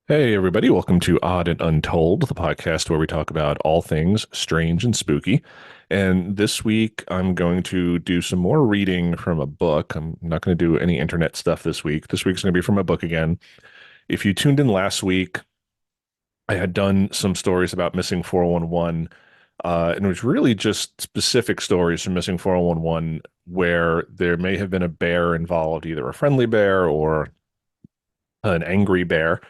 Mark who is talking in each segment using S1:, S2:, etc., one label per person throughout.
S1: Hey, everybody, welcome to Odd and Untold, the podcast where we talk about all things strange and spooky. And this week, I'm going to do some more reading from a book. I'm not going to do any internet stuff this week. This week's going to be from a book again. If you tuned in last week, I had done some stories about missing 411, and it was really just specific stories from missing 411 where there may have been a bear involved, either a friendly bear or an angry bear.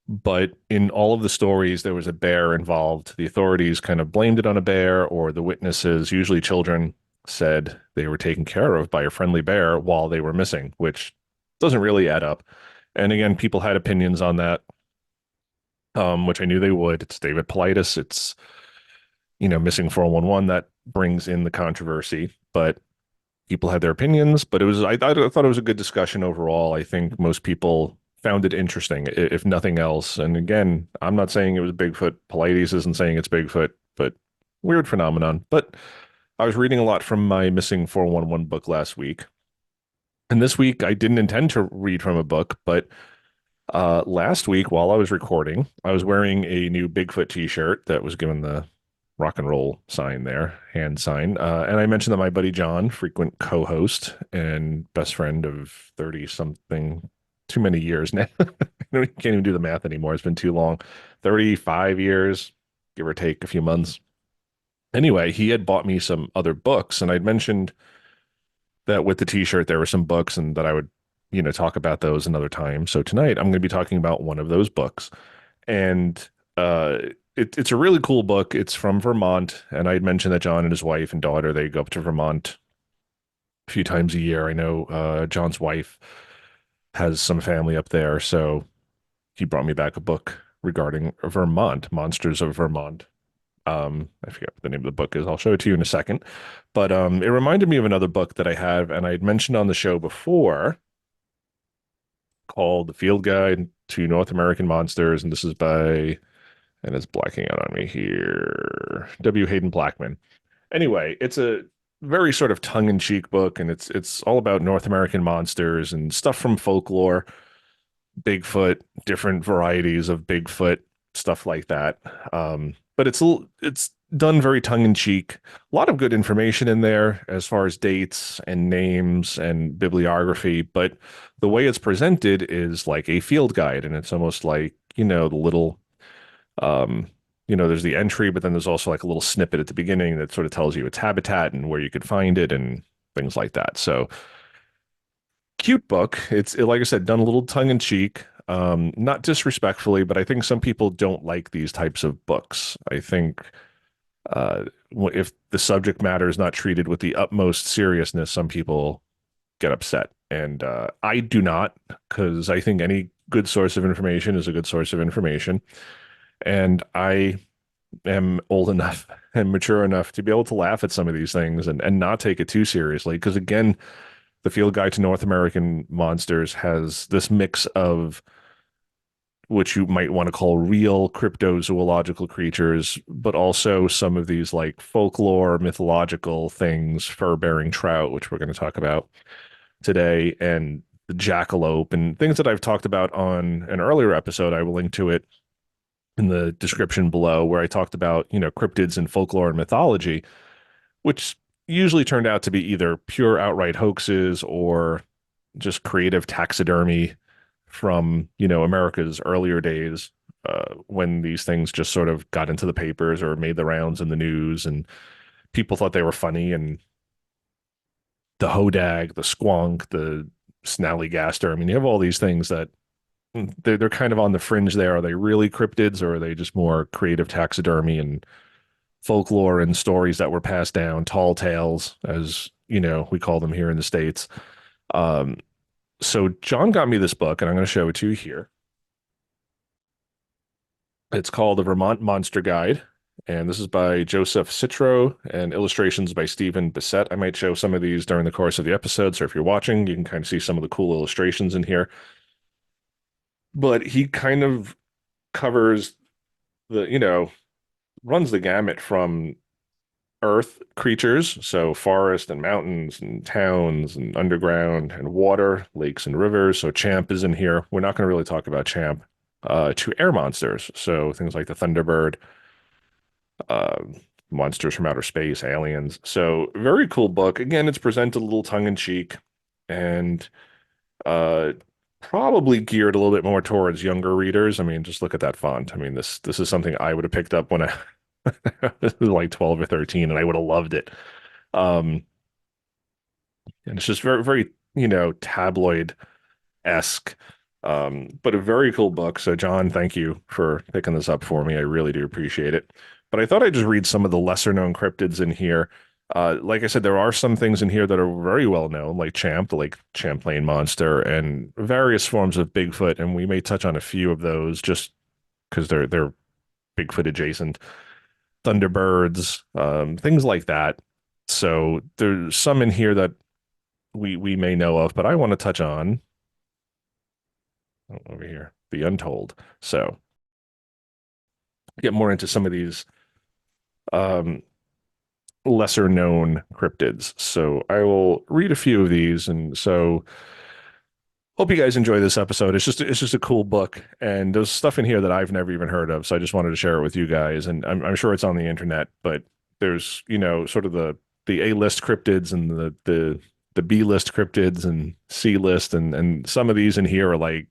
S1: But in all of the stories, there was a bear involved. The authorities kind of blamed it on a bear, or the witnesses, usually children, said they were taken care of by a friendly bear while they were missing, which doesn't really add up. And again, people had opinions on that, which I knew they would. It's David Politis. It's, missing 411 that brings in the controversy. But people had their opinions, but I thought it was a good discussion overall. I think most people found it interesting, if nothing else. And again, I'm not saying it was Bigfoot. Polides isn't saying it's Bigfoot, but weird phenomenon. But I was reading a lot from my Missing 411 book last week. And this week, I didn't intend to read from a book, but last week, while I was recording, I was wearing a new Bigfoot t-shirt that was given the rock and roll sign there, hand sign. And I mentioned that my buddy John, frequent co-host and best friend of 30 something, too many years now. I can't even do the math anymore. It's been too long. 35 years, give or take a few months. Anyway, he had bought me some other books, and I'd mentioned that with the t-shirt, there were some books and that I would, talk about those another time. So tonight I'm going to be talking about one of those books. And it's a really cool book. It's from Vermont, and I had mentioned that John and his wife and daughter they go up to Vermont a few times a year. I know John's wife has some family up there, so he brought me back a book regarding Vermont, Monsters of Vermont. I forget what the name of the book is. I'll show it to you in a second. But it reminded me of another book that I have, and I had mentioned on the show before called The Field Guide to North American Monsters, and this is by and it's blacking out on me here. W. Hayden Blackman. Anyway, it's a very sort of tongue-in-cheek book, and it's all about North American monsters and stuff from folklore, Bigfoot, different varieties of Bigfoot, stuff like that. But it's done very tongue-in-cheek. A lot of good information in there as far as dates and names and bibliography, but the way it's presented is like a field guide, and it's almost like, the little um, there's the entry, but then there's also like a little snippet at the beginning that sort of tells you its habitat and where you could find it and things like that. So cute book. Like I said, done a little tongue in cheek, not disrespectfully, but I think some people don't like these types of books. I think if the subject matter is not treated with the utmost seriousness, some people get upset. And I do not, because I think any good source of information is a good source of information. And I am old enough and mature enough to be able to laugh at some of these things and not take it too seriously. Because again, the Field Guide to North American Monsters has this mix of which you might want to call real cryptozoological creatures, but also some of these like folklore, mythological things, fur-bearing trout, which we're going to talk about today, and the jackalope and things that I've talked about on an earlier episode. I will link to it in the description below, where I talked about, cryptids and folklore and mythology, which usually turned out to be either pure outright hoaxes or just creative taxidermy from, America's earlier days, when these things just sort of got into the papers or made the rounds in the news and people thought they were funny. And the hodag, the squonk, the snallygaster. I mean, you have all these things that they're kind of on the fringe there. Are they really cryptids, or are they just more creative taxidermy and folklore and stories that were passed down, tall tales, as we call them here in the States? Um, so John got me this book, and I'm going to show it to you here. It's called The Vermont Monster Guide, and this is by Joseph Citro and illustrations by Stephen Bissette. I might show some of these during the course of the episode, so if you're watching, you can kind of see some of the cool illustrations in here. But he kind of covers the, runs the gamut from earth creatures, so forest and mountains and towns and underground and water, lakes and rivers. So Champ is in here. We're not going to really talk about Champ to air monsters. So things like the Thunderbird, uh, monsters from outer space, aliens. So very cool book. Again, it's presented a little tongue in cheek and uh, probably geared a little bit more towards younger readers. I mean, just look at that font. I mean, this is something I would have picked up when I was like 12 or 13, and I would have loved it. Um, and it's just very, very, tabloid esque. But a very cool book. So, John, thank you for picking this up for me. I really do appreciate it. But I thought I'd just read some of the lesser known cryptids in here. Like I said, there are some things in here that are very well known, like Champ, the Lake Champlain monster, and various forms of Bigfoot. And we may touch on a few of those just because they're Bigfoot adjacent. Thunderbirds, things like that. So there's some in here that we may know of, but I want to touch on over here, the Untold. So get more into some of these um, lesser known cryptids. So I will read a few of these, and so hope you guys enjoy this episode. It's just a cool book, and there's stuff in here that I've never even heard of. So I just wanted to share it with you guys, and I'm sure it's on the internet, but there's sort of the A list cryptids and the B list cryptids and C list, and some of these in here are like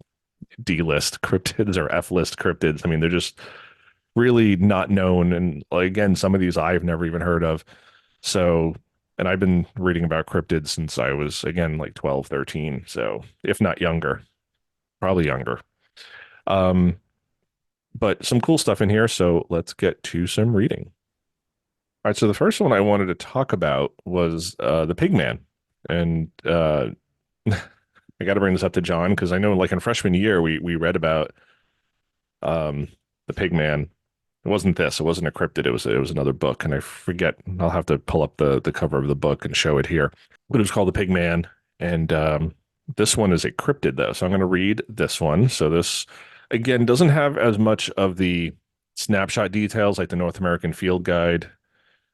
S1: D list cryptids or F list cryptids. I mean, they're just really not known. And like, again, some of these I've never even heard of. So, and I've been reading about cryptids since I was, again, like 12, 13. So, if not younger, probably younger. Um, but some cool stuff in here. So, let's get to some reading. All right. So, the first one I wanted to talk about was the Pigman. And I got to bring this up to John because I know, like in freshman year, we read about um, the Pigman. It wasn't this. It wasn't a cryptid. It was another book, and I forget. I'll have to pull up the cover of the book and show it here. But it was called the Pigman, and this one is a cryptid though. So I'm going to read this one. So this again doesn't have as much of the snapshot details like the North American Field Guide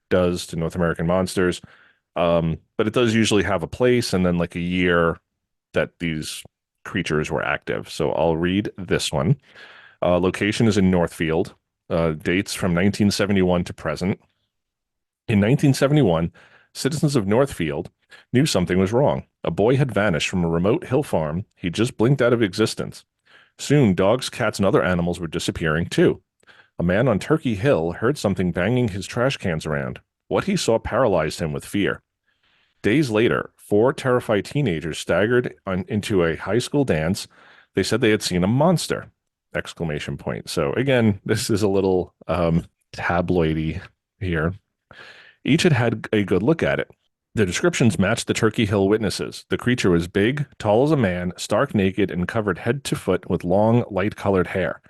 S1: does to North American monsters. But it does usually have a place and then like a year that these creatures were active. So I'll read this one. Location is in Northfield. Dates from 1971 to present. In 1971, citizens of Northfield knew something was wrong. A boy had vanished from a remote hill farm. He just blinked out of existence. Soon, dogs, cats, and other animals were disappearing too. A man on Turkey Hill heard something banging his trash cans around. What he saw paralyzed him with fear. Days later, four terrified teenagers staggered into a high school dance. They said they had seen a monster! Exclamation point. So again, this is a little tabloidy here. Each had had a good look at it. The descriptions matched the Turkey Hill witnesses. The creature was big, tall as a man, stark naked, and covered head to foot with long, light-colored hair.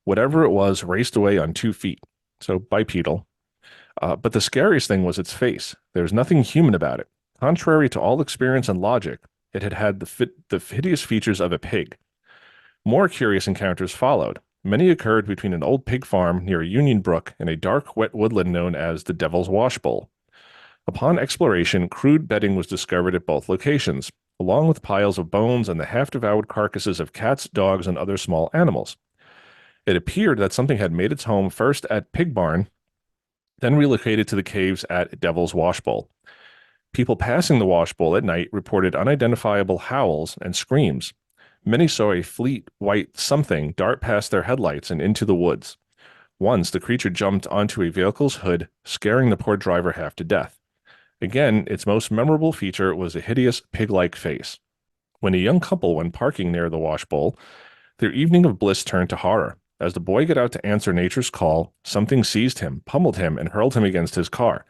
S1: Whatever it was raced away on 2 feet, so bipedal. But the scariest thing was its face. There was nothing human about it. Contrary to all experience and logic, it had had the hideous features of a pig. More curious encounters followed. Many occurred between an old pig farm near a Union Brook and a dark, wet woodland known as the Devil's Wash Bowl. Upon exploration, crude bedding was discovered at both locations, along with piles of bones and the half-devoured carcasses of cats, dogs, and other small animals. It appeared that something had made its home first at Pig Barn, then relocated to the caves at Devil's Wash Bowl. People passing the wash bowl at night reported unidentifiable howls and screams. Many saw a fleet white something dart past their headlights and into the woods. Once the creature jumped onto a vehicle's hood, scaring the poor driver half to death. Again, its most memorable feature was a hideous pig-like face. When a young couple went parking near the wash bowl, their evening of bliss turned to horror. As the boy got out to answer nature's call, something seized him, pummeled him, and hurled him against his car.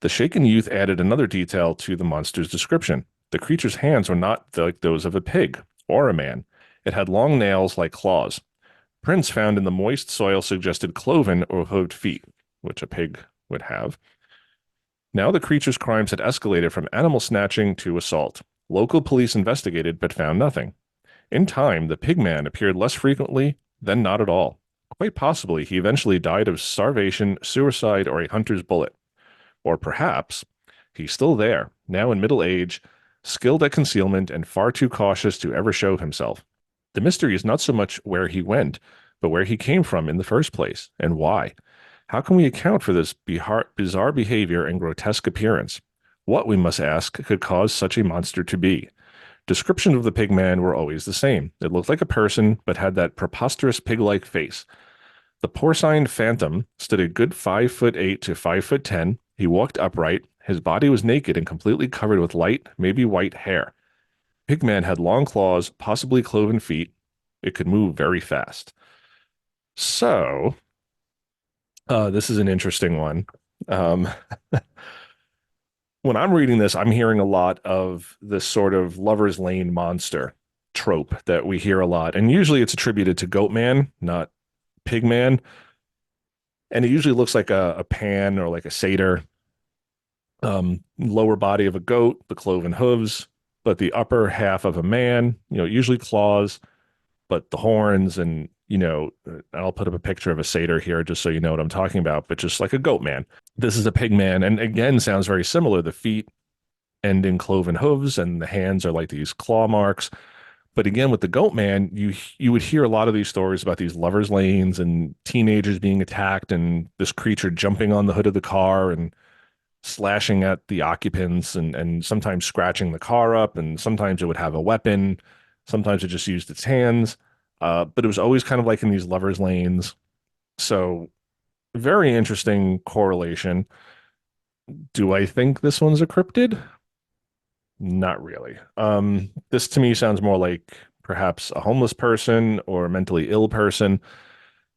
S1: The shaken youth added another detail to the monster's description. The creature's hands were not like those of a pig or a man. It had long nails like claws. Prints found in the moist soil suggested cloven or hooved feet, which a pig would have. Now the creature's crimes had escalated from animal snatching to assault. Local police investigated but found nothing. In time, the pigman appeared less frequently, then not at all. Quite possibly, he eventually died of starvation, suicide, or a hunter's bullet. Or perhaps he's still there, now in middle age, skilled at concealment and far too cautious to ever show himself. The mystery is not so much where he went, but where he came from in the first place, and why. How can we account for this bizarre behavior and grotesque appearance? What, we must ask, could cause such a monster to be? Descriptions of the pigman were always the same. It looked like a person, but had that preposterous pig-like face. The porcine phantom stood a good 5'8" to 5'10". He walked upright. His body was naked and completely covered with light, maybe white hair. Pigman had long claws, possibly cloven feet. It could move very fast. So, this is an interesting one. Um, when I'm reading this, I'm hearing a lot of this sort of lover's lane monster trope that we hear a lot. And usually it's attributed to Goatman, not Pigman. And it usually looks like a pan or like a satyr. Lower body of a goat, the cloven hooves, but the upper half of a man, usually claws, but the horns and, I'll put up a picture of a satyr here just so you know what I'm talking about, but just like a goat man. This is a pig man, and again, sounds very similar. The feet end in cloven hooves, and the hands are like these claw marks. But again, with the goat man, you would hear a lot of these stories about these lovers' lanes and teenagers being attacked, and this creature jumping on the hood of the car and slashing at the occupants, and sometimes scratching the car up, and sometimes it would have a weapon. Sometimes it just used its hands. But it was always kind of like in these lovers' lanes. So very interesting correlation. Do I think this one's a cryptid? Not really. This to me sounds more like perhaps a homeless person or a mentally ill person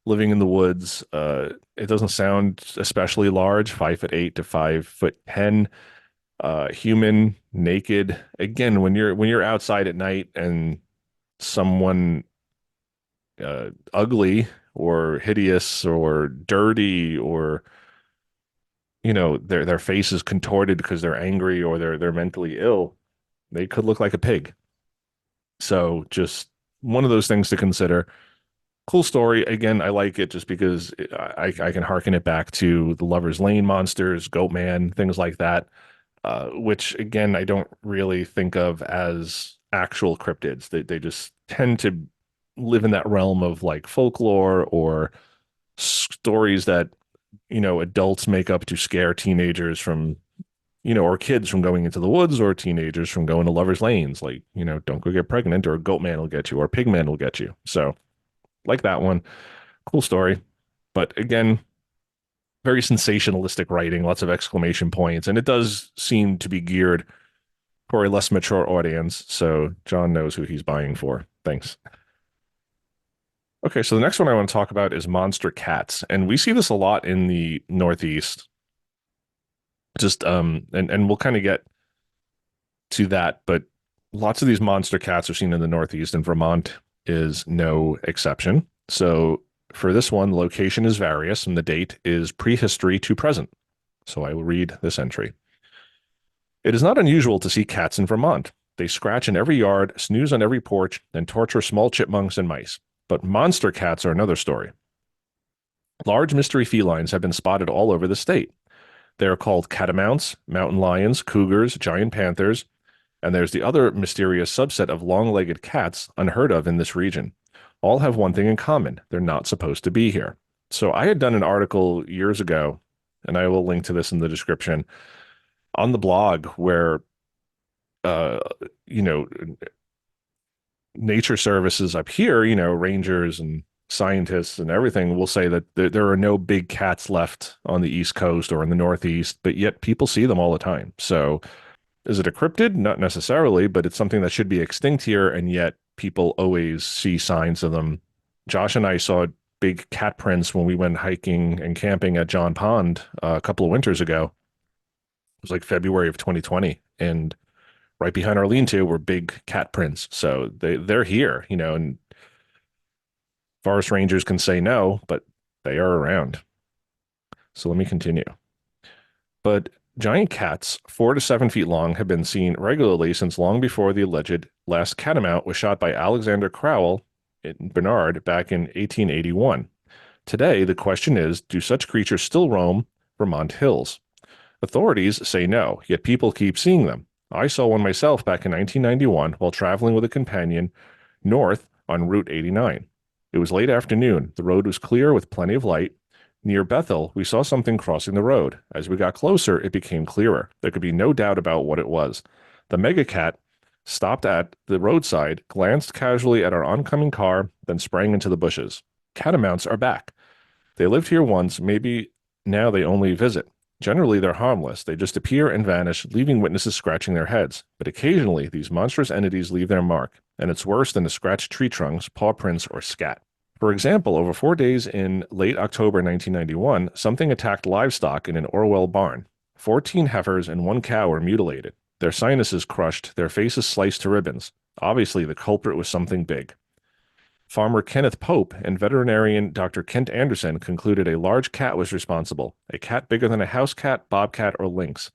S1: living in the woods. It doesn't sound especially large, 5'8" to 5'10". Human, naked. Again, when you're outside at night and someone ugly or hideous or dirty, or their face is contorted because they're angry or they're mentally ill, they could look like a pig. So just one of those things to consider. Cool story. Again, I like it just because I can harken it back to the Lover's Lane monsters, Goatman, things like that, which again, I don't really think of as actual cryptids. They just tend to live in that realm of like folklore or stories that, adults make up to scare teenagers from, or kids from going into the woods, or teenagers from going to lovers' lanes. Like, don't go get pregnant, or a goat man will get you, or pig man will get you. So, like that one. Cool story. But again, very sensationalistic writing, lots of exclamation points, and it does seem to be geared for a less mature audience. So, John knows who he's buying for. Thanks. Okay, so the next one I want to talk about is monster cats, and we see this a lot in the Northeast. Just and we'll kind of get to that, but lots of these monster cats are seen in the Northeast, and Vermont is no exception. So for this one, the location is various, and the date is prehistory to present. So I will read this entry. It is not unusual to see cats in Vermont. They scratch in every yard, snooze on every porch, and torture small chipmunks and mice. But monster cats are another story. Large mystery felines have been spotted all over the state. They are called catamounts, mountain lions, cougars, giant panthers, and there's the other mysterious subset of long-legged cats unheard of in this region. All have one thing in common. They're not supposed to be here. So I had done an article years ago, and I will link to this in the description, on the blog where, uh, you know, nature services up here, rangers and scientists and everything will say that there are no big cats left on the East Coast or in the Northeast, but yet people see them all the time. So is it a cryptid? Not necessarily, but it's something that should be extinct here, and yet people always see signs of them. Josh and I saw big cat prints when we went hiking and camping at John Pond a couple of winters ago. It was like February of 2020, and right behind our lean-to were big cat prints. So they're here, and forest rangers can say no, but they are around. So let me continue. But giant cats, 4 to 7 feet long, have been seen regularly since long before the alleged last catamount was shot by Alexander Crowell in Bernard back in 1881. Today, the question is, do such creatures still roam Vermont hills? Authorities say no, yet people keep seeing them. I saw one myself back in 1991 while traveling with a companion north on Route 89. It was late afternoon. The road was clear with plenty of light. Near Bethel, we saw something crossing the road. As we got closer, it became clearer. There could be no doubt about what it was. The mega cat stopped at the roadside, glanced casually at our oncoming car, then sprang into the bushes. Catamounts are back. They lived here once, maybe now they only visit. Generally, they're harmless. They just appear and vanish, leaving witnesses scratching their heads. But occasionally, these monstrous entities leave their mark, and it's worse than the scratched tree trunks, paw prints, or scat. For example, over 4 days in late October 1991, something attacked livestock in an Orwell barn. 14 heifers and one cow were mutilated, their sinuses crushed, their faces sliced to ribbons. Obviously, the culprit was something big. Farmer Kenneth Pope and veterinarian Dr. Kent Anderson concluded a large cat was responsible, a cat bigger than a house cat, bobcat, or lynx.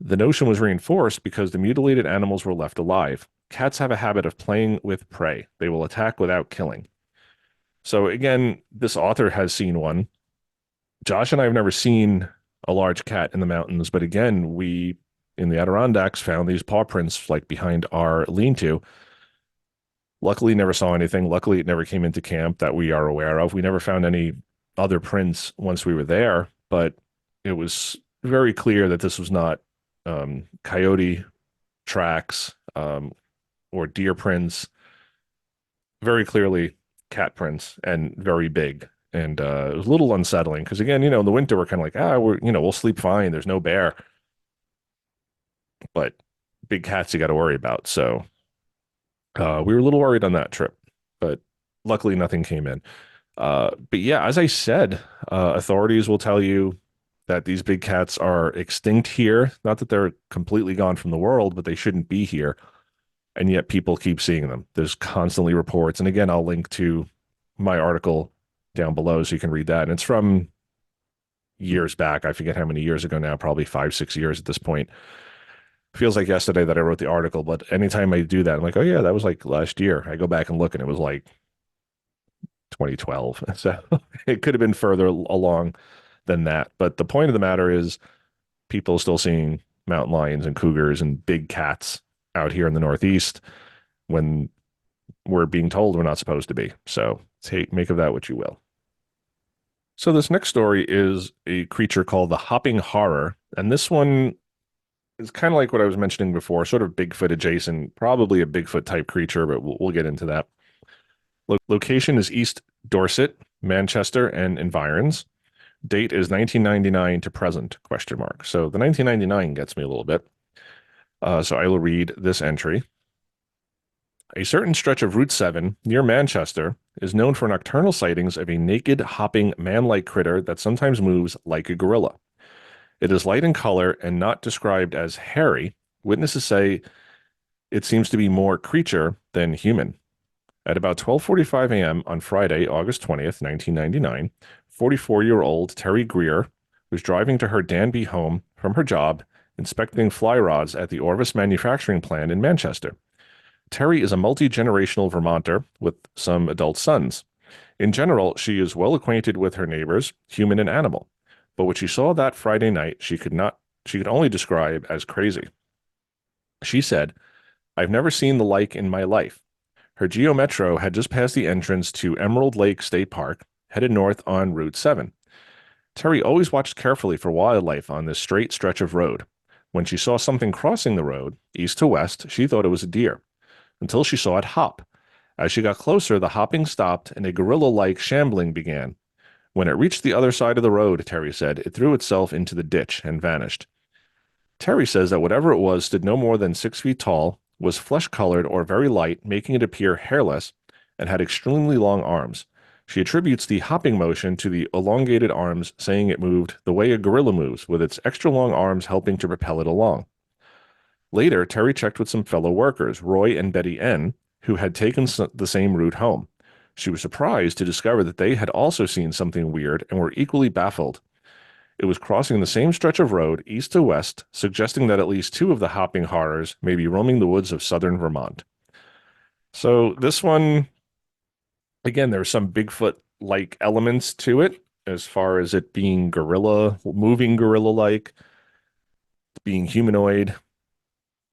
S1: The notion was reinforced because the mutilated animals were left alive. Cats have a habit of playing with prey. They will attack without killing. So again, this author has seen one. Josh and I have never seen a large cat in the mountains, but again, we in the Adirondacks found these paw prints like behind our lean-to. Luckily, never saw anything. Luckily, it never came into camp that we are aware of. We never found any other prints once we were there, but it was very clear that this was not coyote tracks or deer prints. Very clearly cat prints and very big. And it was a little unsettling because, again, in the winter, we're kind of like, we'll sleep fine. There's no bear. But big cats you got to worry about. So we were a little worried on that trip, but luckily nothing came in. But yeah, as I said, authorities will tell you that these big cats are extinct here. Not that they're completely gone from the world, but they shouldn't be here. And yet people keep seeing them. There's constantly reports. And again, I'll link to my article down below so you can read that. And it's from years back. I forget how many years ago now, probably 5, 6 years at this point. Feels like yesterday that I wrote the article, but anytime I do that, I'm like, oh yeah, that was like last year. I go back and look and it was like 2012. So it could have been further along than that. But the point of the matter is people still seeing mountain lions and cougars and big cats out here in the Northeast when we're being told we're not supposed to be. So make of that what you will. So this next story is a creature called the hopping horror. And this one is kind of like what I was mentioning before, sort of Bigfoot adjacent, probably a Bigfoot type creature, but we'll get into that. Location is East Dorset, Manchester, and environs. Date is 1999 to present, question mark. So the 1999 gets me a little bit. So I will read this entry. A certain stretch of Route 7 near Manchester is known for nocturnal sightings of a naked, hopping, man-like critter that sometimes moves like a gorilla. It is light in color and not described as hairy. Witnesses say it seems to be more creature than human. At about 12:45 a.m. on Friday, August 20th, 1999, 44-year-old Terry Greer was driving to her Danby home from her job, inspecting fly rods at the Orvis manufacturing plant in Manchester. Terry is a multi-generational Vermonter with some adult sons. In general, she is well acquainted with her neighbors, human and animal. But what she saw that Friday night, she could only describe as crazy. She said, "I've never seen the like in my life." Her Geo Metro had just passed the entrance to Emerald Lake State Park, headed north on Route 7. Terry always watched carefully for wildlife on this straight stretch of road. When she saw something crossing the road, east to west, she thought it was a deer, until she saw it hop. As she got closer, the hopping stopped and a gorilla-like shambling began. When it reached the other side of the road, Terry said, it threw itself into the ditch and vanished. Terry says that whatever it was stood no more than 6 feet tall, was flesh-colored or very light, making it appear hairless, and had extremely long arms. She attributes the hopping motion to the elongated arms, saying it moved the way a gorilla moves, with its extra long arms helping to propel it along. Later, Terry checked with some fellow workers, Roy and Betty N., who had taken the same route home. She was surprised to discover that they had also seen something weird and were equally baffled. It was crossing the same stretch of road, east to west, suggesting that at least two of the hopping horrors may be roaming the woods of southern Vermont. So this one, again, there's some Bigfoot-like elements to it, as far as it being gorilla, moving gorilla-like, being humanoid.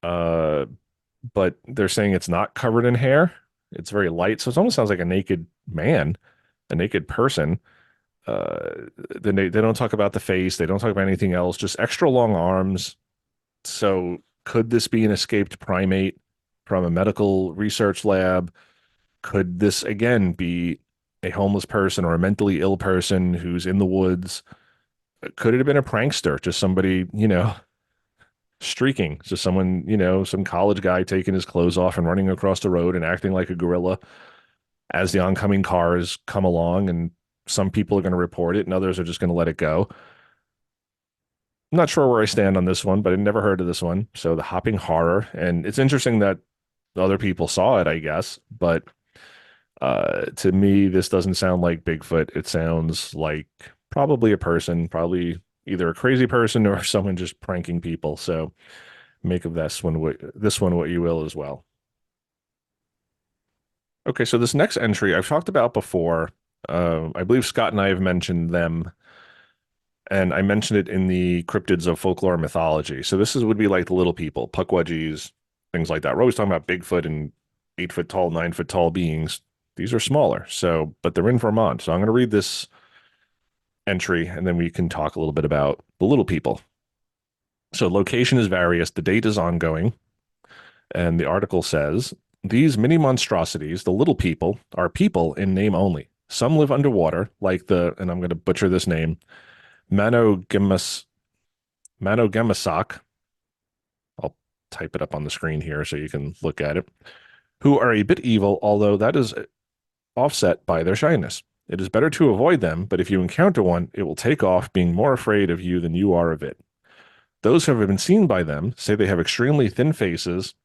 S1: But they're saying it's not covered in hair. It's very light, so it almost sounds like a naked man, a naked person. Then they don't talk about the face. They don't talk about anything else. Just extra long arms. So could this be an escaped primate from a medical research lab? Could this again be a homeless person or a mentally ill person who's in the woods? Could it have been a prankster, just somebody, streaking, just someone, some college guy taking his clothes off and running across the road and acting like a gorilla as the oncoming cars come along, and some people are going to report it and others are just going to let it go. I'm not sure where I stand on this one, but I never heard of this one. So the hopping horror, and it's interesting that other people saw it, I guess, but to me, this doesn't sound like Bigfoot. It sounds like probably a person, probably either a crazy person or someone just pranking people. So make of this one what you will as well. Okay, so this next entry I've talked about before. I believe Scott and I have mentioned them, and I mentioned it in the cryptids of folklore and mythology. So this is would be like the little people, Puckwudgies, things like that. We're always talking about Bigfoot and 8 foot tall, 9 foot tall beings. These are smaller, so but they're in Vermont. So I'm going to read this entry, and then we can talk a little bit about the little people. So location is various, the date is ongoing, and the article says these mini monstrosities, the little people, are people in name only. Some live underwater, like and I'm going to butcher this name, Manogemas Manogemasok. I'll type it up on the screen here so you can look at it. Who are a bit evil, although that is offset by their shyness. It is better to avoid them, but if you encounter one, it will take off, being more afraid of you than you are of it. Those who have been seen by them say they have extremely thin faces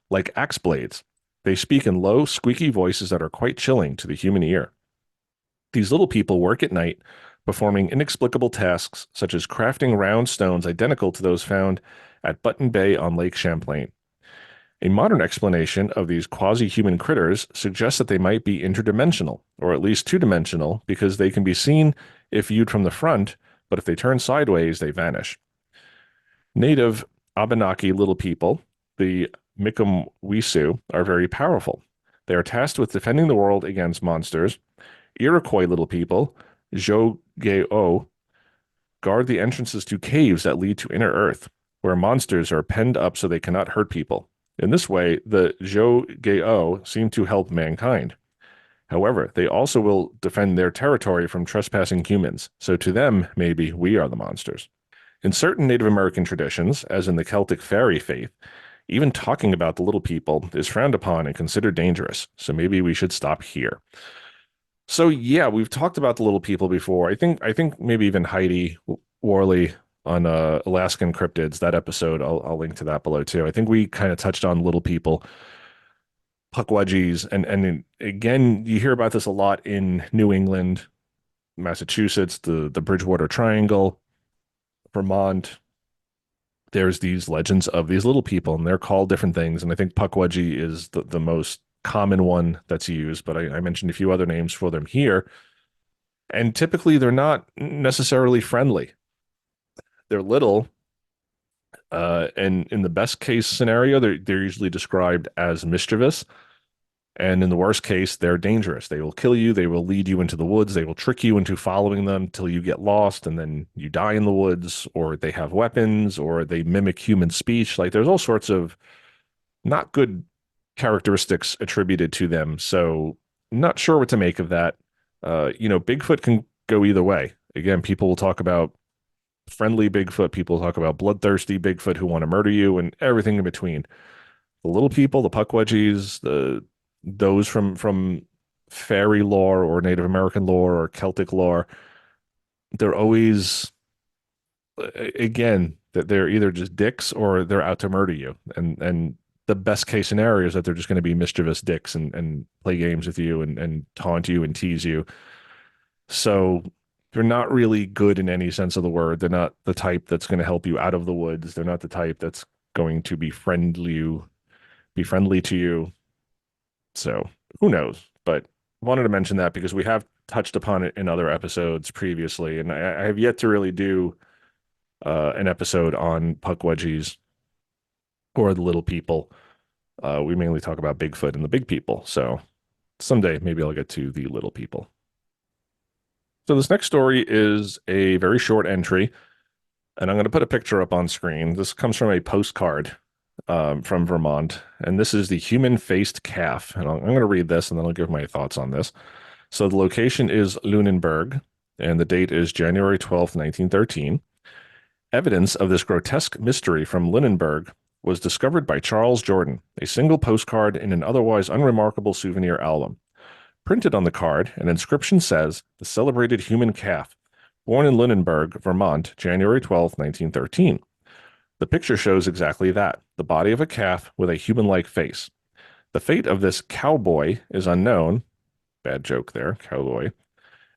S1: like axe blades. They speak in low, squeaky voices that are quite chilling to the human ear. These little people work at night, performing inexplicable tasks such as crafting round stones identical to those found at Button Bay on Lake Champlain. A modern explanation of these quasi-human critters suggests that they might be interdimensional, or at least two-dimensional, because they can be seen if viewed from the front, but if they turn sideways, they vanish. Native Abenaki little people, the Mikumwisu, are very powerful. They are tasked with defending the world against monsters. Iroquois little people, Zhogeo, guard the entrances to caves that lead to inner earth, where monsters are penned up so they cannot hurt people. In this way, the Zhogeo seem to help mankind. However, they also will defend their territory from trespassing humans, so to them, maybe we are the monsters. In certain Native American traditions, as in the Celtic fairy faith, even talking about the little people is frowned upon and considered dangerous, so maybe we should stop here. So yeah, we've talked about the little people before. I think maybe even Heidi Worley on Alaskan Cryptids, that episode, I'll link to that below too. I think we kind of touched on little people, Puckwudgies, and again, you hear about this a lot in New England, Massachusetts, the Bridgewater Triangle, Vermont. There's these legends of these little people, and they're called different things. And I think Puckwudgie is the most common one that's used, but I mentioned a few other names for them here. And typically, they're not necessarily friendly. They're little, and in the best case scenario, they're usually described as mischievous. And in the worst case, they're dangerous. They will kill you. They will lead you into the woods. They will trick you into following them till you get lost and then you die in the woods, or they have weapons, or they mimic human speech. Like there's all sorts of not good characteristics attributed to them. So not sure what to make of that. Bigfoot can go either way. Again, people will talk about friendly Bigfoot. People talk about bloodthirsty Bigfoot who want to murder you and everything in between. The little people, the Puckwudgies, those from fairy lore or Native American lore or Celtic lore, they're always again that they're either just dicks or they're out to murder you. And the best case scenario is that they're just going to be mischievous dicks and play games with you and taunt you and tease you. So they're not really good in any sense of the word. They're not the type that's going to help you out of the woods. They're not the type that's going to be friendly to you. So who knows? But wanted to mention that because we have touched upon it in other episodes previously, and I have yet to really do an episode on Puckwudgies or the little people. We mainly talk about Bigfoot and the big people. So someday maybe I'll get to the little people. So this next story is a very short entry, and I'm going to put a picture up on screen. This comes from a postcard from Vermont, and this is the human-faced calf. And I'm going to read this, and then I'll give my thoughts on this. So the location is Lunenburg, and the date is January 12th, 1913. Evidence of this grotesque mystery from Lunenburg was discovered by Charles Jordan, a single postcard in an otherwise unremarkable souvenir album. Printed on the card, an inscription says, "The celebrated human calf, born in Lunenburg, Vermont, January 12th, 1913." The picture shows exactly that, the body of a calf with a human-like face. The fate of this cowboy is unknown. Bad joke there, cowboy.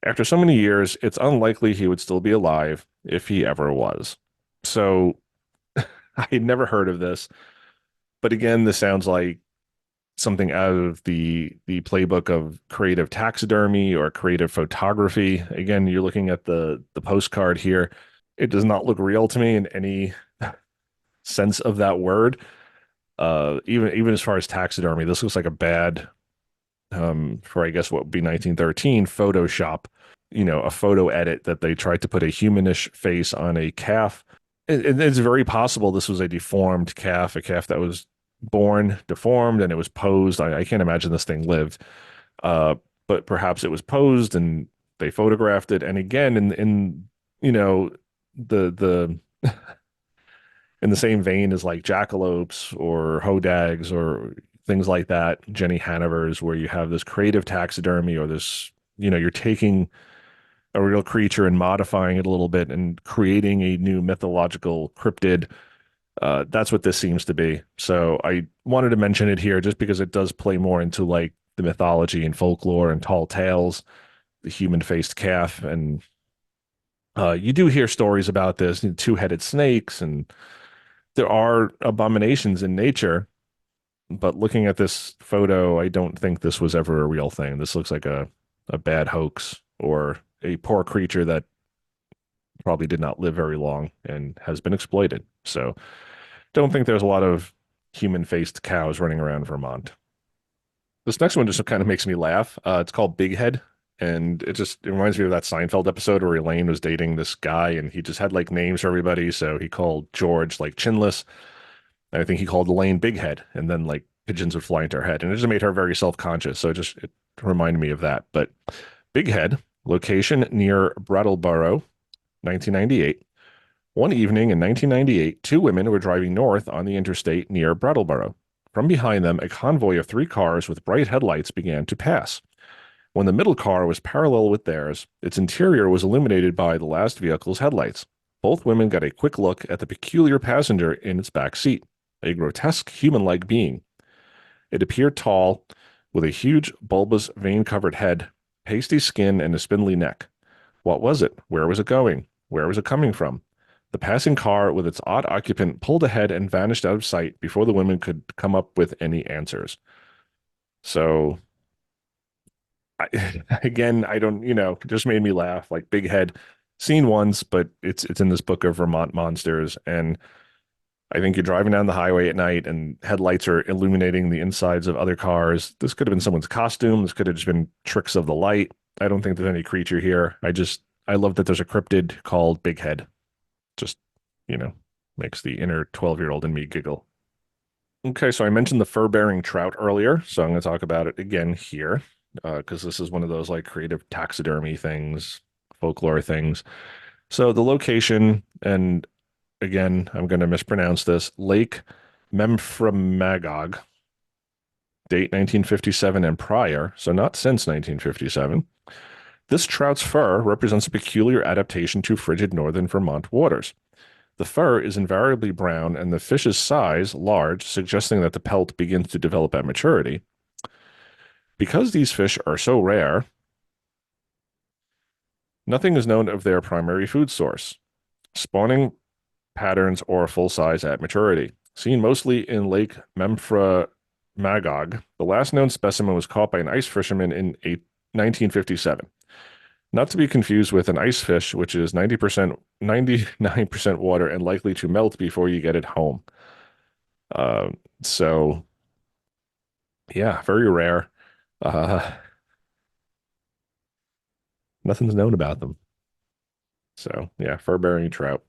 S1: After so many years, it's unlikely he would still be alive if he ever was. So I had never heard of this, but again, this sounds like something out of the playbook of creative taxidermy or creative photography. Again, you're looking at the postcard here. It does not look real to me in any sense of that word. Even as far as taxidermy, this looks like a bad for I guess what would be 1913 Photoshop, a photo edit that they tried to put a humanish face on a calf. It's very possible this was a deformed calf, a calf that was born deformed and it was posed. I can't imagine this thing lived, uh, but perhaps it was posed and they photographed it. And again, in you know the in the same vein as like jackalopes or hodags or things like that, Jenny Hanover's, where you have this creative taxidermy or this, you're taking a real creature and modifying it a little bit and creating a new mythological cryptid. That's what this seems to be. So I wanted to mention it here just because it does play more into like the mythology and folklore and tall tales, the human-faced calf, and you do hear stories about this, two-headed snakes, and there are abominations in nature. But looking at this photo, I don't think this was ever a real thing. This looks like a bad hoax or a poor creature that probably did not live very long and has been exploited. So don't think there's a lot of human-faced cows running around Vermont. This next one just kind of makes me laugh. It's called Bighead, and it reminds me of that Seinfeld episode where Elaine was dating this guy, and he just had like names for everybody. So he called George like Chinless, and I think he called Elaine Bighead, and then like pigeons would fly into her head, and it just made her very self-conscious. So it reminded me of that. But Bighead, location near Brattleboro, 1998. One evening in 1998, two women were driving north on the interstate near Brattleboro. From behind them, a convoy of three cars with bright headlights began to pass. When the middle car was parallel with theirs, its interior was illuminated by the last vehicle's headlights. Both women got a quick look at the peculiar passenger in its back seat, a grotesque human-like being. It appeared tall, with a huge, bulbous, vein-covered head, pasty skin, and a spindly neck. What was it? Where was it going? Where was it coming from? The passing car with its odd occupant pulled ahead and vanished out of sight before the women could come up with any answers. So, again, I don't, it just made me laugh. Like Bighead, seen once, but it's in this book of Vermont Monsters, and I think you're driving down the highway at night and headlights are illuminating the insides of other cars. This could have been someone's costume. This could have just been tricks of the light. I don't think there's any creature here. I love that there's a cryptid called Bighead. Just, you know, makes the inner 12-year-old in me giggle. Okay, so I mentioned the fur-bearing trout earlier, so I'm going to talk about it again here, because this is one of those like creative taxidermy things, folklore things. So the location, and again, I'm going to mispronounce this, Lake Memphremagog, date 1957 and prior, so not since 1957. This trout's fur represents a peculiar adaptation to frigid northern Vermont waters. The fur is invariably brown and the fish's size large, suggesting that the pelt begins to develop at maturity. Because these fish are so rare, nothing is known of their primary food source, spawning patterns or full size at maturity. Seen mostly in Lake Memphremagog, the last known specimen was caught by an ice fisherman in 1957. Not to be confused with an ice fish, which is 99% water and likely to melt before you get it home. So Yeah, very rare. Uh, Nothing's known about them. So yeah, fur-bearing trout.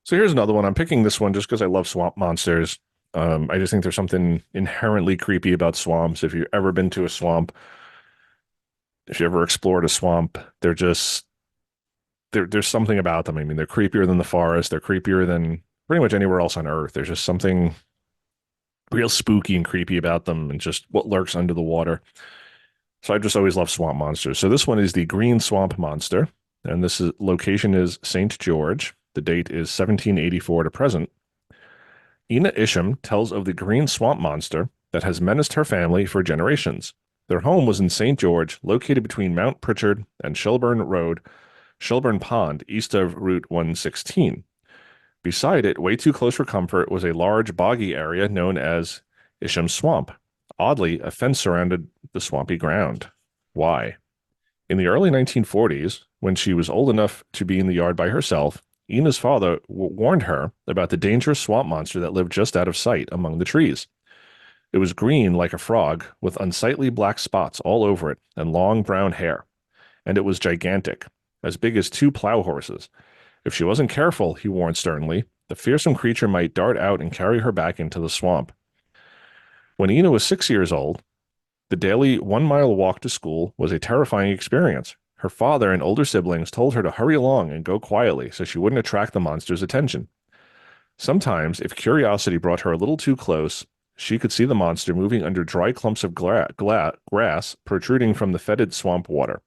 S1: So here's another one. I'm picking this one just because I love swamp monsters. I just think there's something inherently creepy about swamps. If you've ever been to a swamp, if you ever explored a swamp, they're just there's something about them. I mean, they're creepier than the forest. They're creepier than pretty much anywhere else on Earth. There's just something real spooky and creepy about them and just what lurks under the water. So I just always love swamp monsters. So this one is the green swamp monster, and this is location is St. George. The date is 1784 to present. Ina Isham tells of the green swamp monster that has menaced her family for generations. Their home was in St. George, located between Mount Pritchard and Shelburne Road, Shelburne Pond, east of Route 116. Beside it, way too close for comfort, was a large boggy area known as Isham Swamp. Oddly, a fence surrounded the swampy ground. Why? In the early 1940s, when she was old enough to be in the yard by herself, Ina's father warned her about the dangerous swamp monster that lived just out of sight among the trees. It was green like a frog, with unsightly black spots all over it and long brown hair, and it was gigantic, as big as two plow horses. If she wasn't careful, he warned sternly, the fearsome creature might dart out and carry her back into the swamp. When Ina was 6 years old, the daily 1 mile walk to school was a terrifying experience. Her father and older siblings told her to hurry along and go quietly so she wouldn't attract the monster's attention. Sometimes, if curiosity brought her a little too close, she could see the monster moving under dry clumps of grass protruding from the fetid swamp water.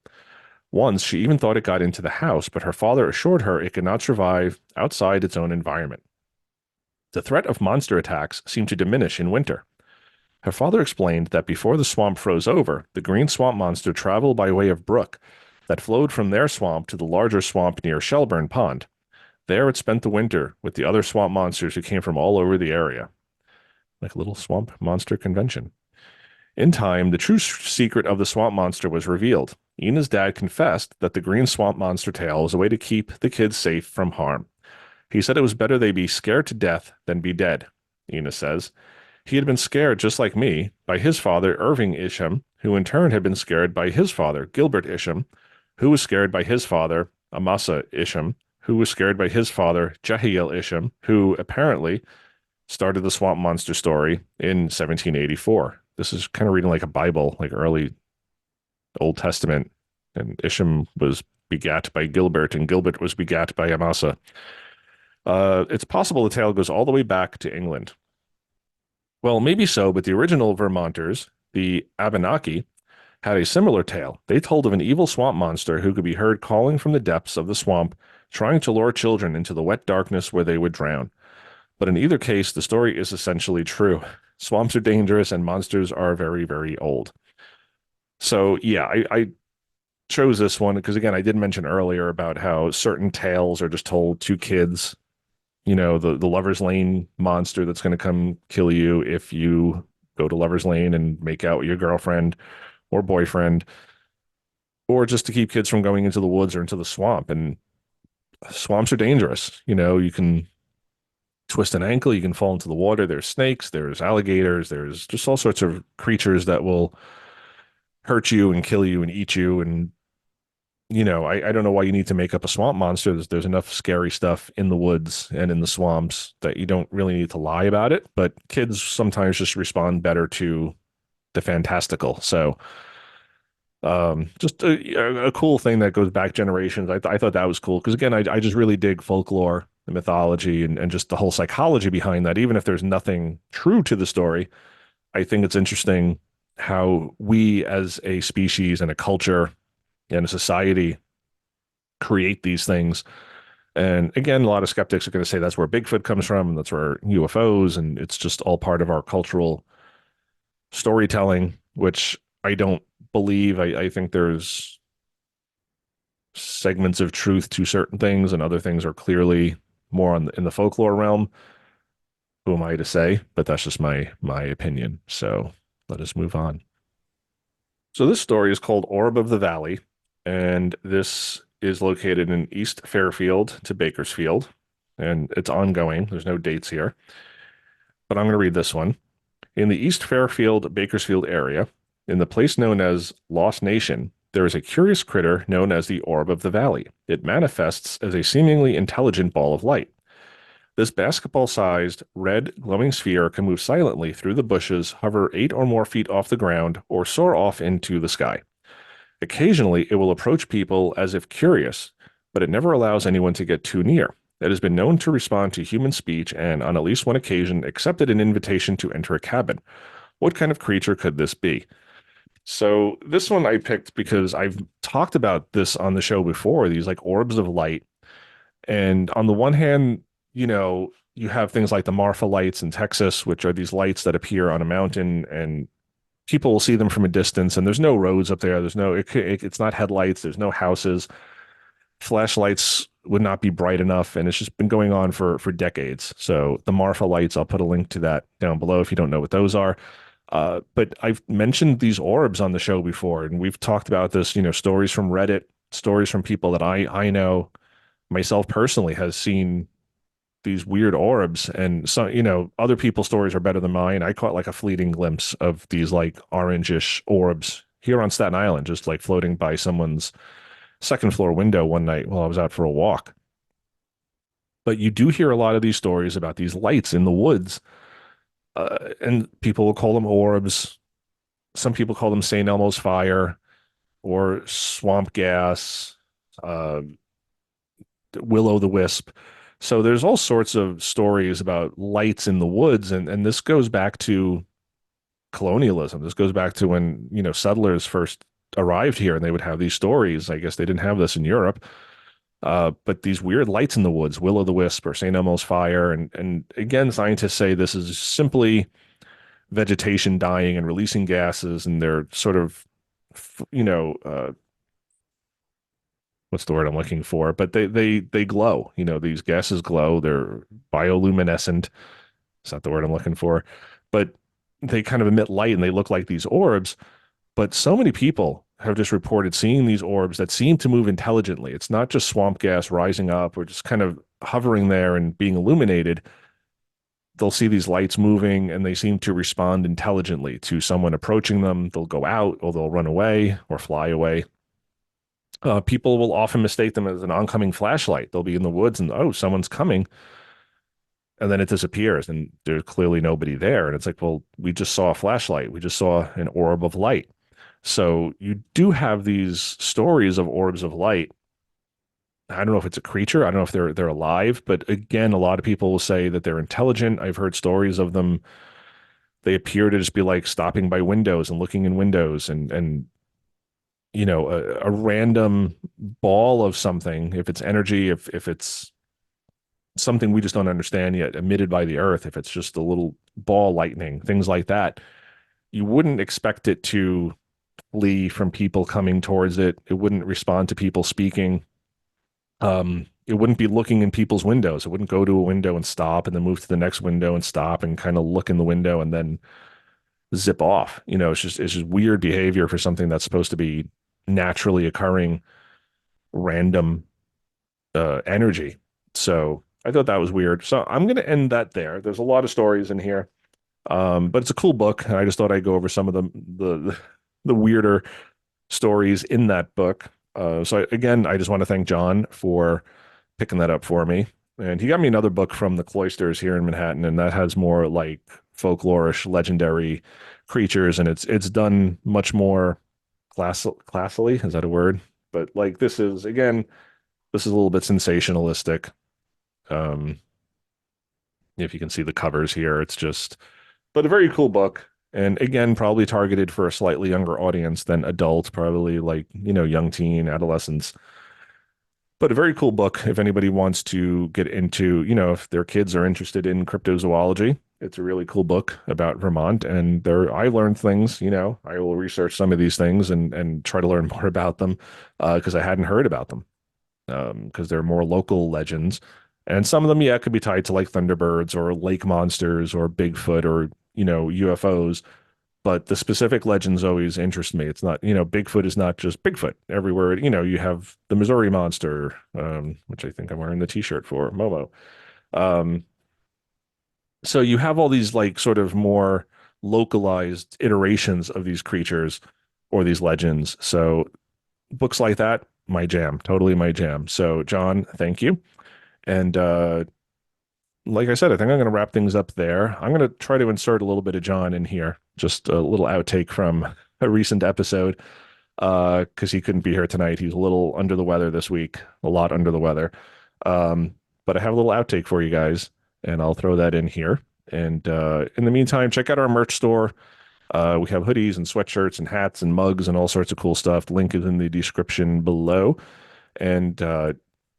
S1: Once, she even thought it got into the house, but her father assured her it could not survive outside its own environment. The threat of monster attacks seemed to diminish in winter. Her father explained that before the swamp froze over, the green swamp monster traveled by way of brook that flowed from their swamp to the larger swamp near Shelburne Pond. There it spent the winter with the other swamp monsters who came from all over the area, like a little swamp monster convention. In time, the true secret of the swamp monster was revealed. Ina's dad confessed that the green swamp monster tale was a way to keep the kids safe from harm. He said it was better they be scared to death than be dead, Ina says. He had been scared, just like me, by his father, Irving Isham, who in turn had been scared by his father, Gilbert Isham, who was scared by his father, Amasa Isham, who was scared by his father, Jehiel Isham, who apparently started the Swamp Monster story in 1784. This is kind of reading like a Bible, like early Old Testament. And Isham was begat by Gilbert, and Gilbert was begat by Amasa. It's possible the tale goes all the way back to England. Well, maybe so, but the original Vermonters, the Abenaki, had a similar tale. They told of an evil swamp monster who could be heard calling from the depths of the swamp, trying to lure children into the wet darkness where they would drown. But in either case, the story is essentially true. Swamps are dangerous and monsters are very, very old. So, yeah, I chose this one because, again, I did mention earlier about how certain tales are just told to kids. You know, the Lover's Lane monster that's going to come kill you if you go to Lover's Lane and make out with your girlfriend or boyfriend, or just to keep kids from going into the woods or into the swamp. And swamps are dangerous. You know, you can twist an ankle, you can fall into the water. There's snakes, there's alligators, there's just all sorts of creatures that will hurt you and kill you and eat you. And, you know, I don't know why you need to make up a swamp monster. There's enough scary stuff in the woods and in the swamps that you don't really need to lie about it. But kids sometimes just respond better to the fantastical. So, just a cool thing that goes back generations. I thought that was cool because again, I just really dig folklore, the mythology, and just the whole psychology behind that. Even if there's nothing true to the story, I think it's interesting how we as a species and a culture and a society create these things. And again, a lot of skeptics are going to say that's where Bigfoot comes from, and that's where UFOs, and it's just all part of our cultural storytelling, which I don't believe. I think there's segments of truth to certain things, and other things are clearly more in the folklore realm. Who am I to say? But that's just my opinion. So let us move on. So this story is called Orb of the Valley, and this is located in East Fairfield to Bakersfield, and it's ongoing. There's no dates here, but I'm going to read this one. In the East Fairfield, Bakersfield area, in the place known as Lost Nation, there is a curious critter known as the Orb of the Valley. It manifests as a seemingly intelligent ball of light. This basketball-sized, red, glowing sphere can move silently through the bushes, hover 8 or more feet off the ground, or soar off into the sky. Occasionally, it will approach people as if curious, but it never allows anyone to get too near. It has been known to respond to human speech and, on at least one occasion, accepted an invitation to enter a cabin. What kind of creature could this be? So, this one I picked because I've talked about this on the show before, these like orbs of light. And on the one hand, you have things like the Marfa lights in Texas, which are these lights that appear on a mountain and people will see them from a distance, and there's no roads up there. It's not headlights. There's no houses. Flashlights would not be bright enough, and it's just been going on for decades. So the Marfa lights, I'll put a link to that down below if you don't know what those are. But I've mentioned these orbs on the show before, and we've talked about this, stories from Reddit, stories from people that I know, myself personally has seen these weird orbs, and some, other people's stories are better than mine. I caught like a fleeting glimpse of these like orangish orbs here on Staten Island, just like floating by someone's second floor window one night while I was out for a walk. But you do hear a lot of these stories about these lights in the woods, and people will call them orbs. Some people call them St. Elmo's fire or swamp gas, uh, will-o'-the-wisp. So there's all sorts of stories about lights in the woods, and this goes back to colonialism. This goes back to when, settlers first arrived here and they would have these stories. I guess they didn't have this in Europe. But these weird lights in the woods, will-o'-the-wisp or St. Elmo's fire, and again, scientists say this is simply vegetation dying and releasing gases, and they're sort of, what's the word I'm looking for? But they glow. These gases glow. They're bioluminescent. It's not the word I'm looking for, but they kind of emit light and they look like these orbs. But so many people have just reported seeing these orbs that seem to move intelligently. It's not just swamp gas rising up or just kind of hovering there and being illuminated. They'll see these lights moving and they seem to respond intelligently to someone approaching them. They'll go out or they'll run away or fly away. People will often mistake them as an oncoming flashlight. They'll be in the woods and, oh, someone's coming. And then it disappears and there's clearly nobody there. And it's like, well, we just saw a flashlight. We just saw an orb of light. So you do have these stories of orbs of light. I don't know if it's a creature. I don't know if they're alive, but again, a lot of people will say that they're intelligent. I've heard stories of them. They appear to just be like stopping by windows and looking in windows and a random ball of something, if it's energy, if it's something we just don't understand yet, emitted by the earth, if it's just a little ball lightning, things like that, you wouldn't expect it to flee from people coming towards it. It wouldn't respond to people speaking. It wouldn't be looking in people's windows. It wouldn't go to a window and stop and then move to the next window and stop and kind of look in the window and then zip off. It's just weird behavior for something that's supposed to be naturally occurring random energy. So I thought that was weird. So I'm going to end that there. There's a lot of stories in here, but it's a cool book, and I just thought I'd go over some of the weirder stories in that book. So again, I just want to thank John for picking that up for me. And he got me another book from the Cloisters here in Manhattan, and that has more like folklorish, legendary creatures, and it's done much more classily. Is that a word? But like this is a little bit sensationalistic. Um, if you can see the covers here, but a very cool book. And again, probably targeted for a slightly younger audience than adults, probably like, young teen, adolescents. But a very cool book if anybody wants to get into, if their kids are interested in cryptozoology. It's a really cool book about Vermont. And I learned things, I will research some of these things and try to learn more about them because I hadn't heard about them because they're more local legends. And some of them, yeah, could be tied to like Thunderbirds or lake monsters or Bigfoot or, UFOs. But the specific legends always interest me. It's not, Bigfoot is not just Bigfoot. Everywhere, you have the Missouri Monster, which I think I'm wearing the t-shirt for, Momo. So you have all these like sort of more localized iterations of these creatures or these legends. So books like that, my jam, totally my jam. So John, thank you. And like I said, I think I'm going to wrap things up there. I'm going to try to insert a little bit of John in here, just a little outtake from a recent episode, because he couldn't be here tonight. He's a little under the weather this week, a lot under the weather. But I have a little outtake for you guys, and I'll throw that in here. And in the meantime, check out our merch store. We have hoodies and sweatshirts and hats and mugs and all sorts of cool stuff. The link is in the description below. And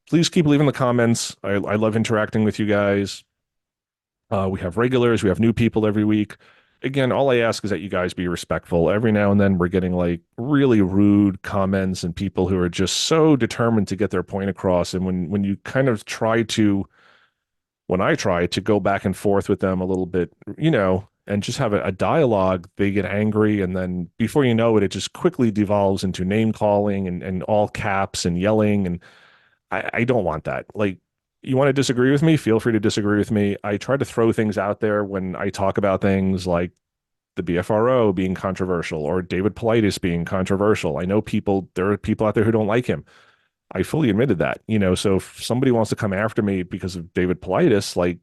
S1: please keep leaving the comments. I love interacting with you guys. We have regulars, we have new people every week. Again, all I ask is that you guys be respectful. Every now and then we're getting like really rude comments and people who are just so determined to get their point across. And when you kind of when I try to go back and forth with them a little bit, and just have a dialogue, they get angry. And then before you know it, it just quickly devolves into name calling and all caps and yelling. And I don't want that. Like, you want to disagree with me? Feel free to disagree with me. I try to throw things out there when I talk about things like the BFRO being controversial or David Politis being controversial. I know there are people out there who don't like him. I fully admitted that, so if somebody wants to come after me because of David Politis,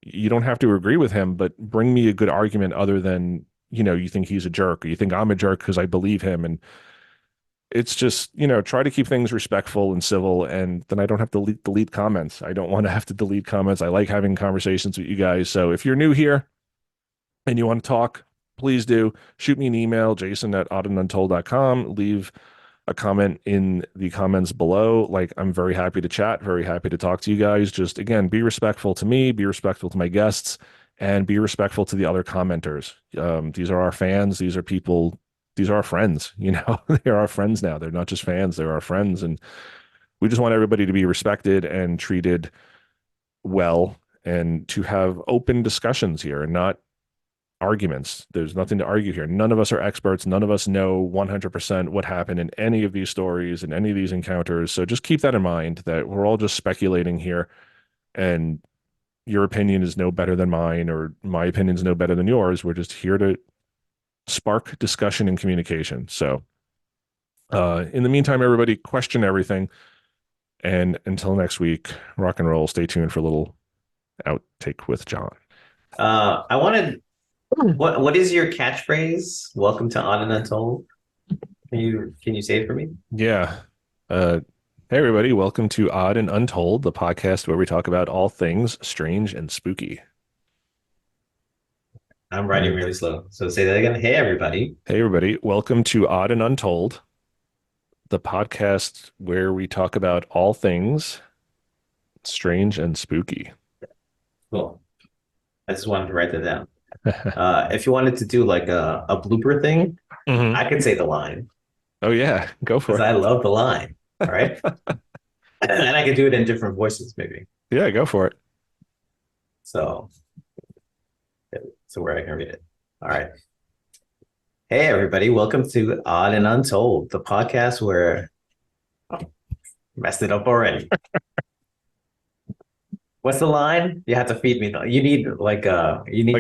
S1: you don't have to agree with him, but bring me a good argument other than, you think he's a jerk or you think I'm a jerk because I believe him. And it's just, try to keep things respectful and civil, and then I don't have to delete comments. I don't want to have to delete comments. I like having conversations with you guys. So if you're new here and you want to talk, please do. Shoot me an email, jason@oddanduntold.com. Leave a comment in the comments below. Like, I'm very happy to chat, very happy to talk to you guys. Just, again, be respectful to me, be respectful to my guests, and be respectful to the other commenters. These are our fans. These are people. These are our friends, they're our friends now. They're not just fans, they're our friends. And we just want everybody to be respected and treated well and to have open discussions here and not arguments. There's nothing to argue here. None of us are experts. None of us know 100% what happened in any of these stories and any of these encounters. So just keep that in mind, that we're all just speculating here, and your opinion is no better than mine, or my opinion is no better than yours. We're just here to spark discussion and communication. So in the meantime, everybody, question everything. And until next week, rock and roll. Stay tuned for a little outtake with John.
S2: I wanted, what is your catchphrase? Welcome to Odd and Untold. Can you say it for me?
S1: Yeah. Hey everybody, welcome to Odd and Untold, the podcast where we talk about all things strange and spooky.
S2: I'm writing really slow. So say that again. Hey, everybody.
S1: Hey, everybody. Welcome to Odd and Untold, the podcast where we talk about all things strange and spooky.
S2: Cool. I just wanted to write that down. If you wanted to do like a blooper thing, I could say the line.
S1: Oh, yeah. Go for it.
S2: I love the line. All right. And I could do it in different voices, maybe.
S1: Yeah, go for it.
S2: So where I can read it. All right. Hey, everybody. Welcome to Odd and Untold, the podcast where messed it up already. What's the line? You have to feed me though. You need to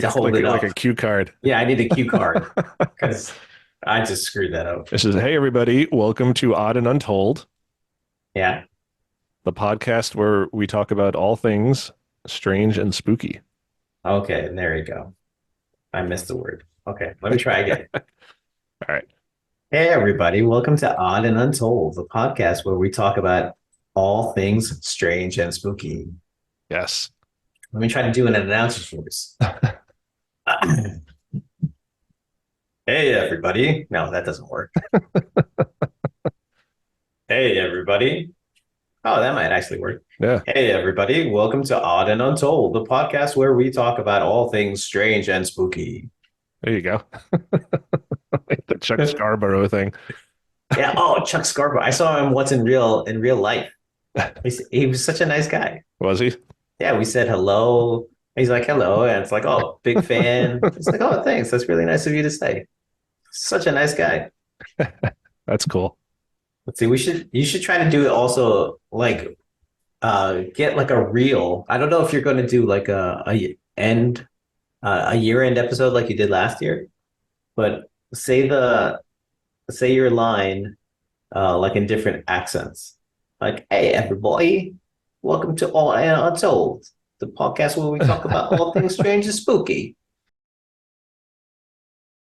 S2: hold it up.
S1: Like a cue card.
S2: Yeah, I need a cue card because I just screwed that up.
S1: This is, hey, everybody. Welcome to Odd and Untold.
S2: Yeah.
S1: The podcast where we talk about all things strange and spooky.
S2: Okay, and there you go. I missed the word. Okay, let me try again.
S1: All right.
S2: Hey, everybody. Welcome to Odd and Untold, the podcast where we talk about all things strange and spooky.
S1: Yes.
S2: Let me try to do an announcer's voice. Hey, everybody. No, that doesn't work. Hey, everybody. Oh, that might actually work.
S1: Yeah.
S2: Hey, everybody. Welcome to Odd and Untold, the podcast where we talk about all things strange and spooky.
S1: There you go. Like the Chuck Scarborough thing.
S2: Yeah. Oh, Chuck Scarborough. I saw him once in real life. He was such a nice guy.
S1: Was he?
S2: Yeah. We said hello. He's like, hello. And it's like, oh, big fan. It's like, oh, thanks. That's really nice of you to say. Such a nice guy.
S1: That's cool.
S2: Let's see. You should try to do it also, like, get like a reel. I don't know if you're going to do like a end a year-end episode like you did last year, but say your line like in different accents. Like, hey everybody, welcome to All and Untold, the podcast where we talk about all things strange and spooky.